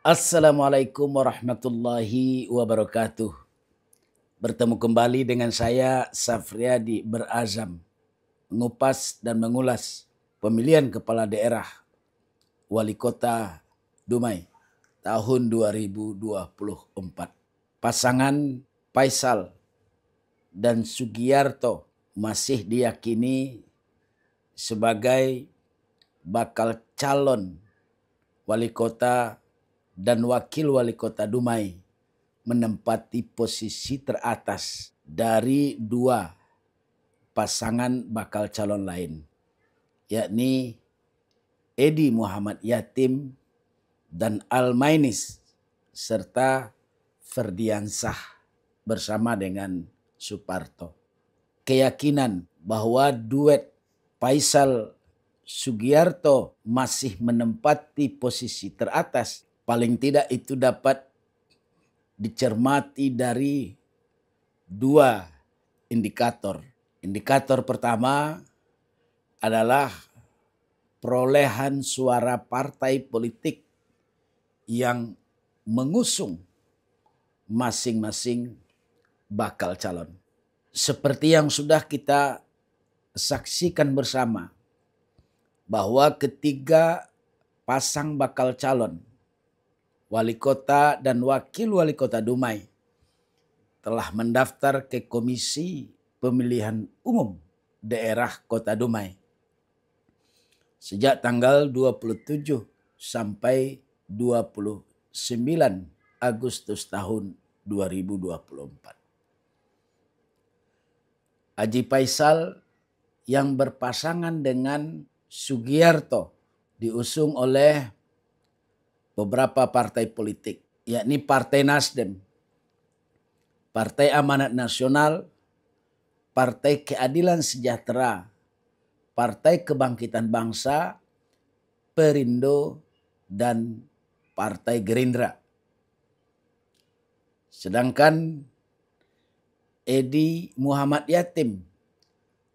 Assalamualaikum warahmatullahi wabarakatuh. Bertemu kembali dengan saya Safriadi Berazam, mengupas dan mengulas pemilihan kepala daerah wali kota Dumai tahun 2024. Pasangan Faisal dan Sugiarto masih diyakini sebagai bakal calon wali kota dan wakil wali kota Dumai, menempati posisi teratas dari dua pasangan bakal calon lain, yakni Edi Muhammad Yatim dan Almainis serta Ferdiansah bersama dengan Suparto. Keyakinan bahwa duet Faisal Sugiarto masih menempati posisi teratas, paling tidak itu dapat dicermati dari dua indikator. Indikator pertama adalah perolehan suara partai politik yang mengusung masing-masing bakal calon. Seperti yang sudah kita saksikan bersama, bahwa ketiga pasang bakal calon wali kota dan wakil wali kota Dumai telah mendaftar ke Komisi Pemilihan Umum Daerah Kota Dumai sejak tanggal 27 sampai 29 Agustus tahun 2024. Haji Faisal yang berpasangan dengan Sugiarto diusung oleh beberapa partai politik, yakni Partai Nasdem, Partai Amanat Nasional, Partai Keadilan Sejahtera, Partai Kebangkitan Bangsa, Perindo, dan Partai Gerindra. Sedangkan Edi Muhammad Yatim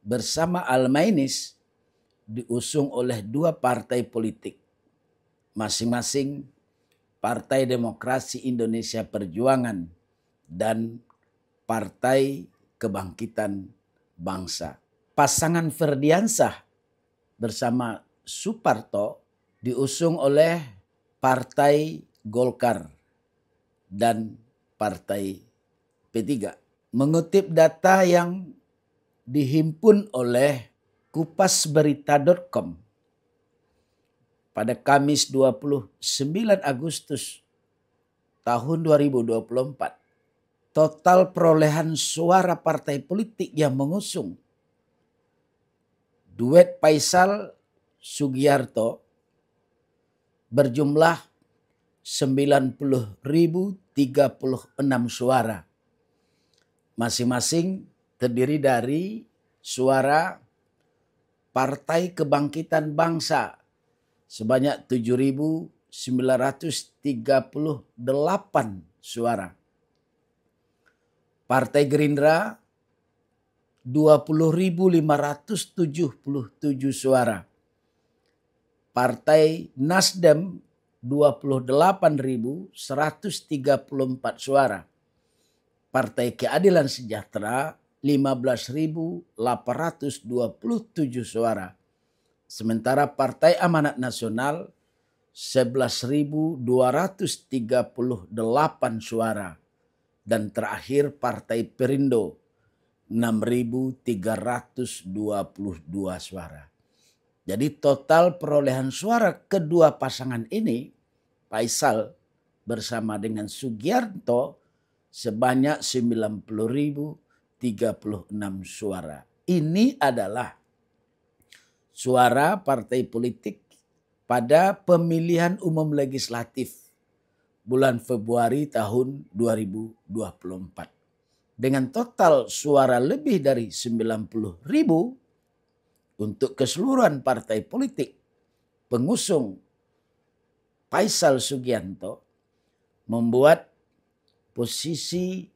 bersama Almainis diusung oleh dua partai politik, masing-masing Partai Demokrasi Indonesia Perjuangan dan Partai Kebangkitan Bangsa. Pasangan Ferdiansah bersama Suparto diusung oleh Partai Golkar dan Partai P3. Mengutip data yang dihimpun oleh kupasberita.com pada Kamis 29 Agustus tahun 2024, total perolehan suara partai politik yang mengusung duet Faisal Sugiarto berjumlah 90.036 suara. Masing-masing terdiri dari suara Partai Kebangkitan Bangsa sebanyak 7.938 suara. Partai Gerindra 20.577 suara. Partai Nasdem 28.134 suara. Partai Keadilan Sejahtera 15.827 suara. Sementara Partai Amanat Nasional 11.238 suara. Dan terakhir Partai Perindo 6.322 suara. Jadi total perolehan suara kedua pasangan ini, Faisal bersama dengan Sugiarto, sebanyak 90.036 suara. Ini adalah suara partai politik pada pemilihan umum legislatif bulan Februari tahun 2024. Dengan total suara lebih dari 90.000 untuk keseluruhan partai politik pengusung Faisal Sugiarto, membuat posisi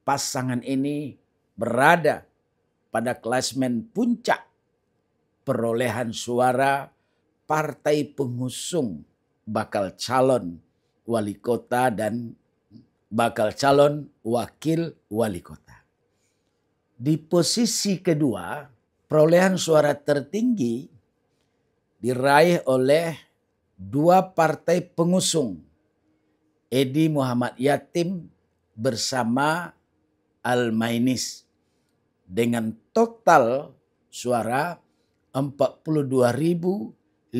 pasangan ini berada pada klasmen puncak perolehan suara partai pengusung bakal calon wali kota dan bakal calon wakil wali kota. Di posisi kedua, perolehan suara tertinggi diraih oleh dua partai pengusung, Edi Muhammad Yatim bersama Al-Mainis, dengan total suara 42.544.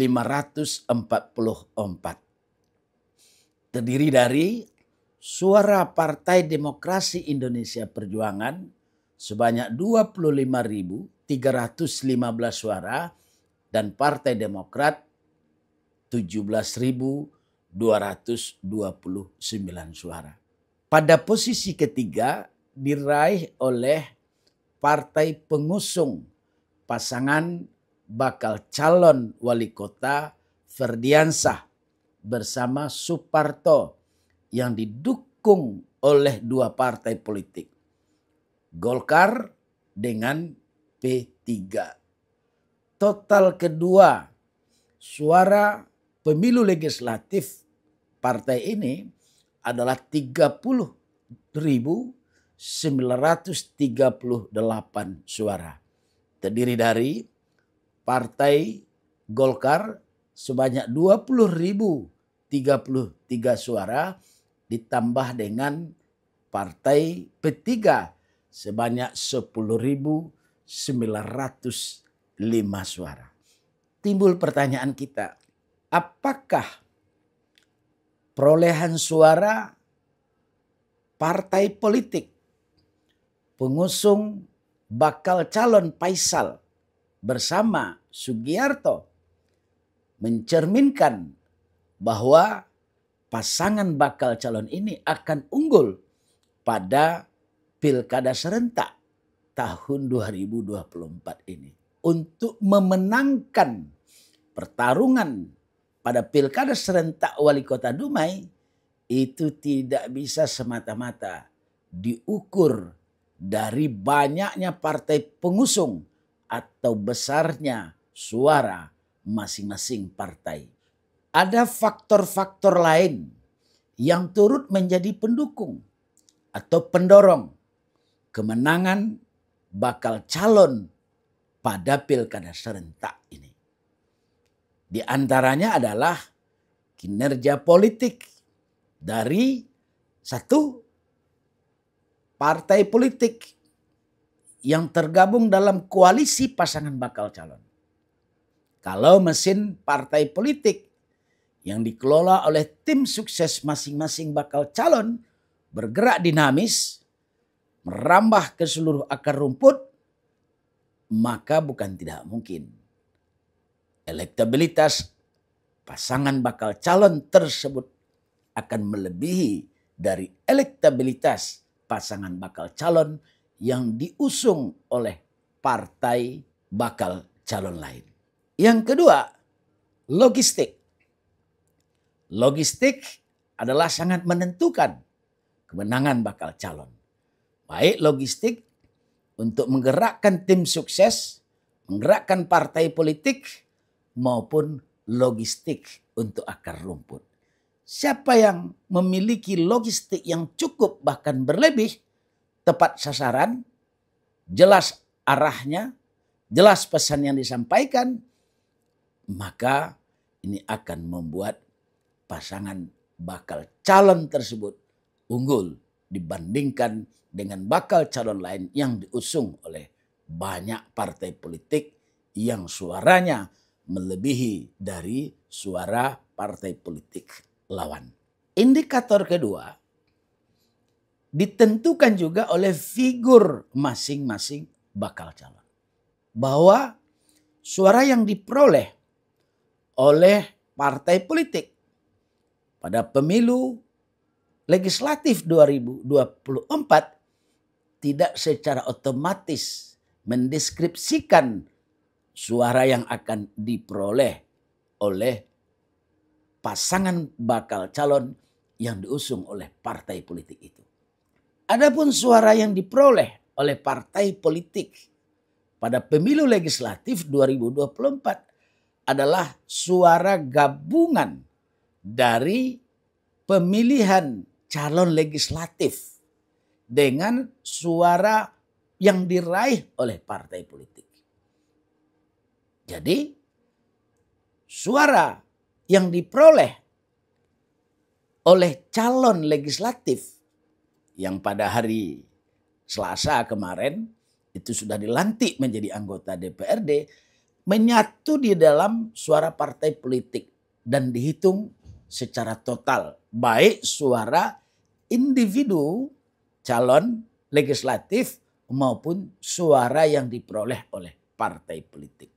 Terdiri dari suara Partai Demokrasi Indonesia Perjuangan sebanyak 25.315 suara dan Partai Demokrat 17.229 suara. Pada posisi ketiga diraih oleh partai pengusung pasangan bakal calon wali kota Ferdiansah bersama Suparto yang didukung oleh dua partai politik, Golkar dengan P3. Total kedua suara pemilu legislatif partai ini adalah 30.938 suara. Terdiri dari Partai Golkar sebanyak 20.033 suara ditambah dengan Partai P3 sebanyak 10.905 suara. Timbul pertanyaan kita, apakah perolehan suara partai politik pengusung bakal calon Faisal bersama Sugiarto mencerminkan bahwa pasangan bakal calon ini akan unggul pada pilkada serentak tahun 2024 ini? Untuk memenangkan pertarungan pada pilkada serentak wali kota Dumai itu tidak bisa semata-mata diukur dari banyaknya partai pengusung atau besarnya suara masing-masing partai. Ada faktor-faktor lain yang turut menjadi pendukung atau pendorong kemenangan bakal calon pada pilkada serentak ini. Di antaranya adalah kinerja politik dari satu partai politik yang tergabung dalam koalisi pasangan bakal calon. Kalau mesin partai politik yang dikelola oleh tim sukses masing-masing bakal calon bergerak dinamis, merambah ke seluruh akar rumput, maka bukan tidak mungkin elektabilitas pasangan bakal calon tersebut akan melebihi dari elektabilitas pasangan bakal calon yang diusung oleh partai bakal calon lain. Yang kedua, logistik. Logistik adalah sangat menentukan kemenangan bakal calon. Baik logistik untuk menggerakkan tim sukses, menggerakkan partai politik, maupun logistik untuk akar rumput. Siapa yang memiliki logistik yang cukup bahkan berlebih, tepat sasaran, jelas arahnya, jelas pesan yang disampaikan, maka ini akan membuat pasangan bakal calon tersebut unggul dibandingkan dengan bakal calon lain yang diusung oleh banyak partai politik yang suaranya melebihi dari suara partai politik lawan. Indikator kedua ditentukan juga oleh figur masing-masing bakal calon. Bahwa suara yang diperoleh oleh partai politik pada pemilu legislatif 2024 tidak secara otomatis mendeskripsikan suara yang akan diperoleh oleh pasangan bakal calon yang diusung oleh partai politik itu. Adapun suara yang diperoleh oleh partai politik pada pemilu legislatif 2024 adalah suara gabungan dari pemilihan calon legislatif dengan suara yang diraih oleh partai politik. Jadi suara yang diperoleh oleh calon legislatif yang pada hari Selasa kemarin itu sudah dilantik menjadi anggota DPRD, menyatu di dalam suara partai politik dan dihitung secara total, baik suara individu calon legislatif maupun suara yang diperoleh oleh partai politik.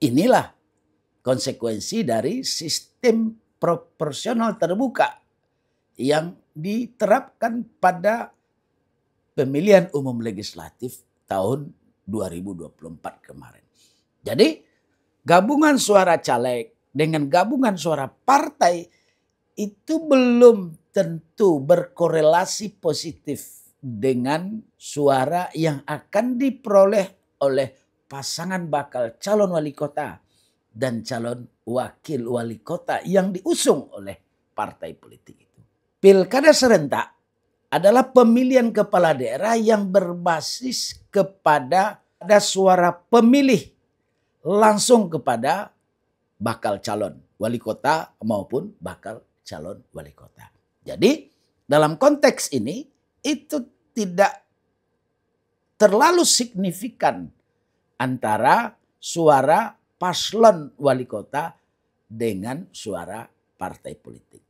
Inilah konsekuensi dari sistem proporsional terbuka yang diterapkan pada pemilihan umum legislatif tahun 2024 kemarin. Jadi gabungan suara caleg dengan gabungan suara partai itu belum tentu berkorelasi positif dengan suara yang akan diperoleh oleh pasangan bakal calon wali kota dan calon wakil wali kota yang diusung oleh partai politik itu. Pilkada serentak adalah pemilihan kepala daerah yang berbasis kepada suara pemilih langsung kepada bakal calon wali kota maupun bakal calon wali kota. Jadi dalam konteks ini itu tidak terlalu signifikan antara suara paslon wali kota dengan suara partai politik.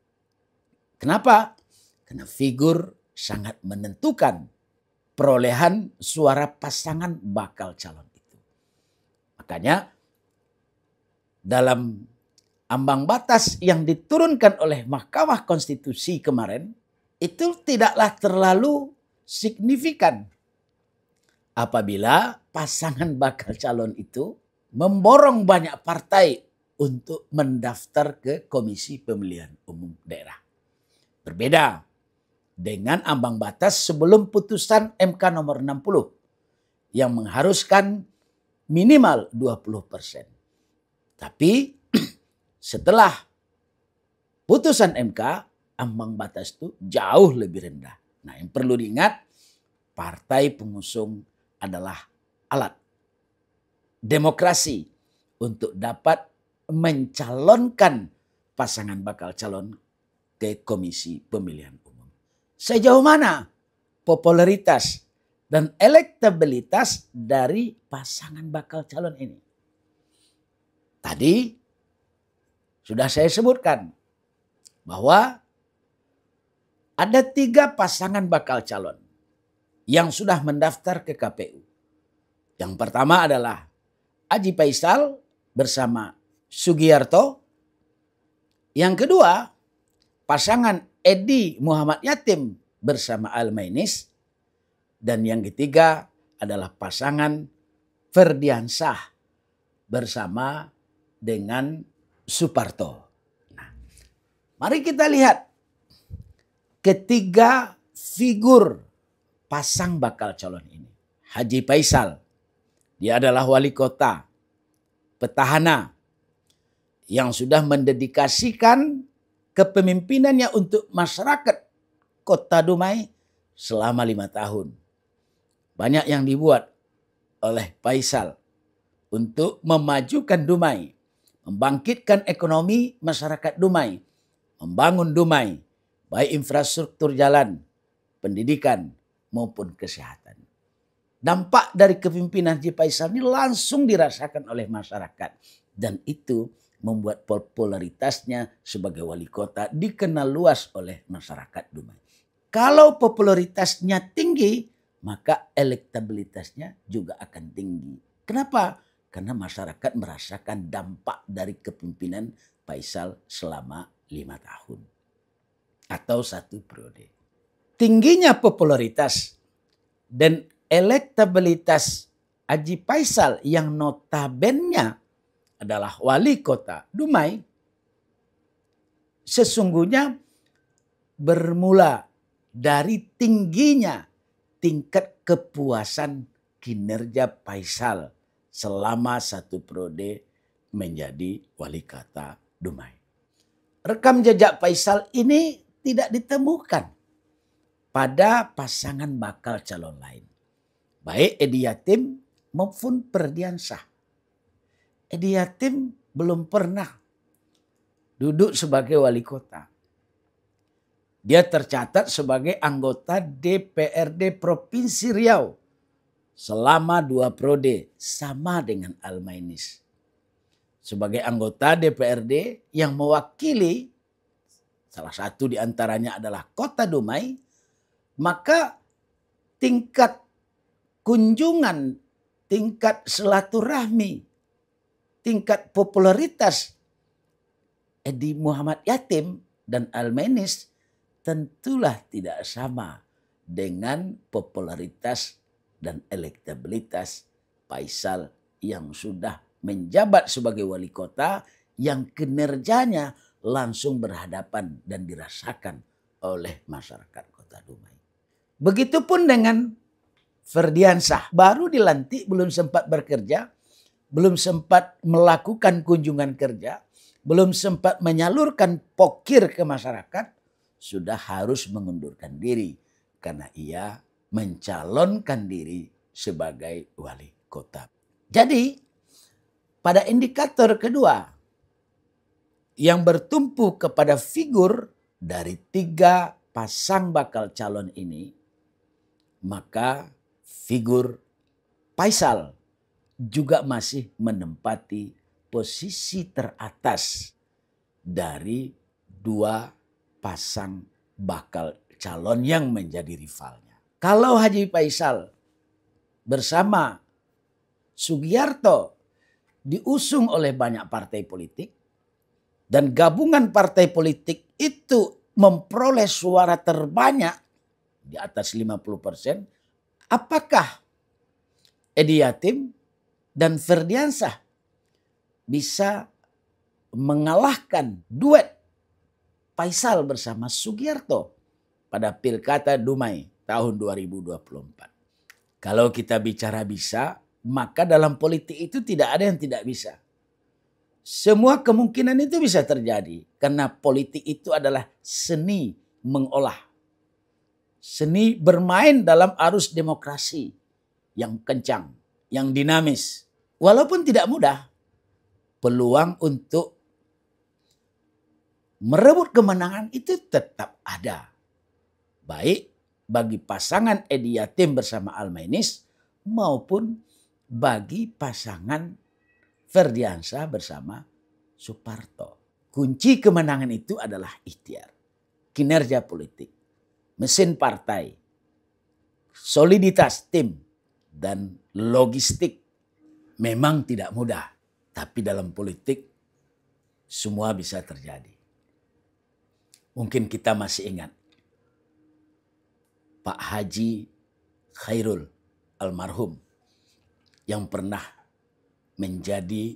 Kenapa? Karena figur sangat menentukan perolehan suara pasangan bakal calon itu. Makanya dalam ambang batas yang diturunkan oleh Mahkamah Konstitusi kemarin itu tidaklah terlalu signifikan apabila pasangan bakal calon itu memborong banyak partai untuk mendaftar ke Komisi Pemilihan Umum Daerah. Berbeda dengan ambang batas sebelum putusan MK nomor 60 yang mengharuskan minimal 20%. Tapi setelah putusan MK, ambang batas itu jauh lebih rendah. Nah, yang perlu diingat, partai pengusung adalah alat demokrasi untuk dapat mencalonkan pasangan bakal calon ke Komisi Pemilihan Umum. Sejauh mana popularitas dan elektabilitas dari pasangan bakal calon ini? Tadi sudah saya sebutkan bahwa ada 3 pasangan bakal calon yang sudah mendaftar ke KPU. Yang pertama adalah Aji Faisal bersama Sugiarto. Yang kedua, pasangan Edi Muhammad Yatim bersama Almainis. Dan yang ketiga adalah pasangan Ferdiansah bersama dengan Suparto. Nah, mari kita lihat ketiga figur pasang bakal calon ini. Haji Faisal, dia adalah wali kota, petahana yang sudah mendedikasikan kepemimpinannya untuk masyarakat Kota Dumai selama 5 tahun. Banyak yang dibuat oleh Faisal untuk memajukan Dumai, membangkitkan ekonomi masyarakat Dumai, membangun Dumai, baik infrastruktur jalan, pendidikan maupun kesehatan. Dampak dari kepemimpinan Haji Faisal ini langsung dirasakan oleh masyarakat. Dan itu membuat popularitasnya sebagai wali kota dikenal luas oleh masyarakat Dumai. Kalau popularitasnya tinggi, maka elektabilitasnya juga akan tinggi. Kenapa? Karena masyarakat merasakan dampak dari kepemimpinan Faisal selama 5 tahun. Atau 1 periode. Tingginya popularitas dan elektabilitas Haji Faisal yang notabene adalah wali kota Dumai sesungguhnya bermula dari tingginya tingkat kepuasan kinerja Faisal selama 1 periode menjadi wali kota Dumai. rekam jejak Faisal ini tidak ditemukan pada pasangan bakal calon lain. Baik Edi Yatim maupun Ferdiansyah. Edi Yatim belum pernah duduk sebagai wali kota. Dia tercatat sebagai anggota DPRD Provinsi Riau selama 2 periode, sama dengan Al-Mainis. Sebagai anggota DPRD yang mewakili salah satu di antaranya adalah Kota Dumai, maka tingkat kunjungan, tingkat silaturahmi, tingkat popularitas Edi Muhammad Yatim dan Al-Mainis tentulah tidak sama dengan popularitas dan elektabilitas Faisal yang sudah menjabat sebagai wali kota yang kinerjanya langsung berhadapan dan dirasakan oleh masyarakat Kota Dumai. Begitupun dengan Ferdiansyah, baru dilantik, belum sempat bekerja, belum sempat melakukan kunjungan kerja, belum sempat menyalurkan pokir ke masyarakat, sudah harus mengundurkan diri karena ia mencalonkan diri sebagai wali kota. Jadi pada indikator kedua yang bertumpu kepada figur dari 3 pasang bakal calon ini, maka figur Faisal juga masih menempati posisi teratas dari 2 pasang bakal calon yang menjadi rivalnya. Kalau Haji Faisal bersama Sugiarto diusung oleh banyak partai politik dan gabungan partai politik itu memperoleh suara terbanyak di atas 50%, apakah Edi Yatim dan Ferdiansyah bisa mengalahkan duet Faisal bersama Sugiarto pada Pilkada Dumai tahun 2024? Kalau kita bicara bisa, maka dalam politik itu tidak ada yang tidak bisa. Semua kemungkinan itu bisa terjadi karena politik itu adalah seni mengolah. Seni bermain dalam arus demokrasi yang kencang, yang dinamis. Walaupun tidak mudah, peluang untuk merebut kemenangan itu tetap ada. Baik bagi pasangan Edi Yatim bersama Al-Mainis maupun bagi pasangan Ferdiansyah bersama Suparto. Kunci kemenangan itu adalah ikhtiar, kinerja politik, mesin partai, soliditas tim, dan logistik. Memang tidak mudah, tapi dalam politik semua bisa terjadi. Mungkin kita masih ingat Pak Haji Khairul almarhum yang pernah menjadi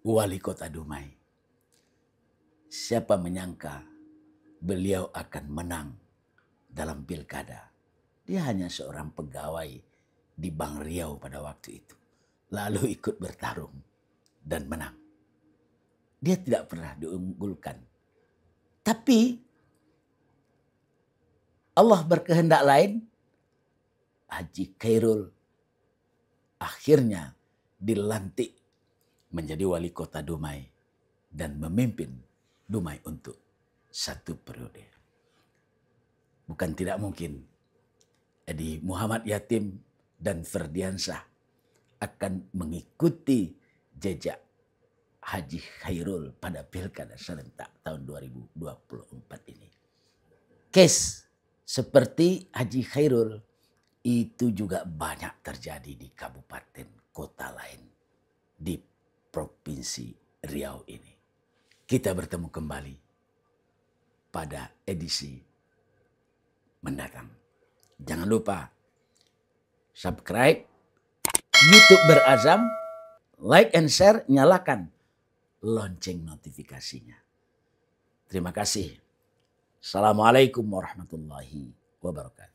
wali kota Dumai. Siapa menyangka beliau akan menang dalam pilkada. Dia hanya seorang pegawai di Bank Riau pada waktu itu. Lalu ikut bertarung dan menang. Dia tidak pernah diunggulkan. Tapi Allah berkehendak lain. Haji Khairul akhirnya dilantik menjadi wali kota Dumai dan memimpin Dumai untuk 1 periode. Bukan tidak mungkin Edi Muhammad Yatim dan Ferdiansyah akan mengikuti jejak Haji Khairul pada pilkada serentak tahun 2024 ini. Case seperti Haji Khairul itu juga banyak terjadi di kabupaten kota lain di Provinsi Riau ini. Kita bertemu kembali pada edisi mendatang. Jangan lupa subscribe YouTube Berazam, like and share, nyalakan lonceng notifikasinya. Terima kasih. Assalamualaikum warahmatullahi wabarakatuh.